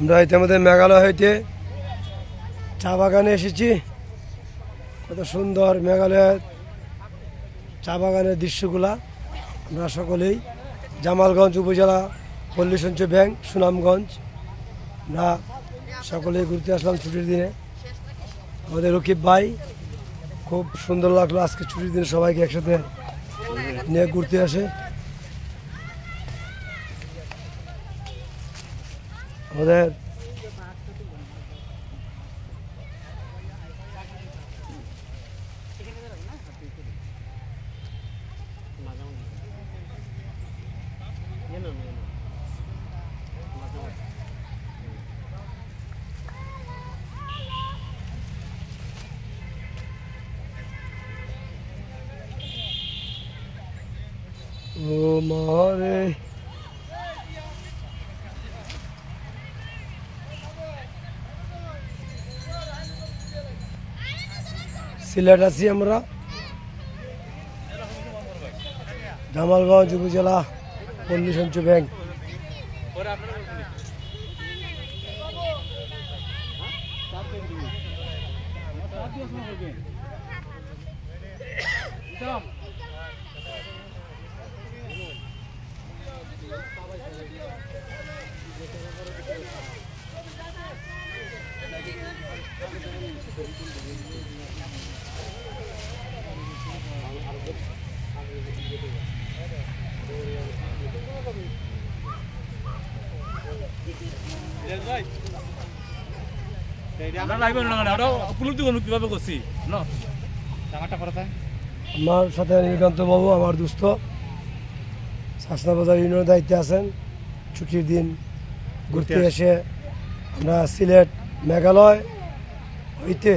আমরা ইতিমধ্যে মেঘালয় হইতে চা বাগানে এসেছি। কত সুন্দর মেঘালয়ের চা বাগানের দৃশ্যগুলা। আমরা সকলেই জামালগঞ্জ উপজেলা পল্লী সঞ্চয় ব্যাংক সুনামগঞ্জ আমরা সকলেই ঘুরতে আসলাম ছুটির দিনে। আমাদের রকিব ভাই খুব সুন্দর লাগলো আজকে ছুটির দিনে সবাইকে একসাথে নিয়ে ঘুরতে আসে। আমাদের ও মারে সিলেট আছি আমরা জামালগঞ্জ উপজেলা পল্লী সঞ্চয় ব্যাংক। আমার সাথে নীলকান্ত বাবু আমার দুস্থ শাসনাবাজার ইউনিয়নের দায়িত্বে আছেন। ছুটির দিন ঘুরতে এসে আমরা সিলেট মেঘালয় হইতে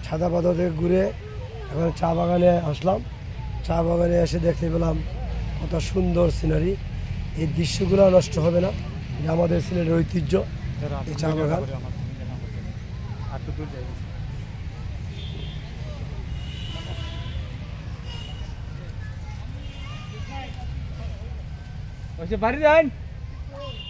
সাদা পাথরে ঘুরে এখন চা বাগানে আসলাম। চা বাগানে এসে দেখতে পেলাম কত সুন্দর সিনারি। এই দৃশ্যগুলো নষ্ট হবে না, এটা আমাদের সিলেটের ঐতিহ্য এই চা বাগান। বাড়ি যান।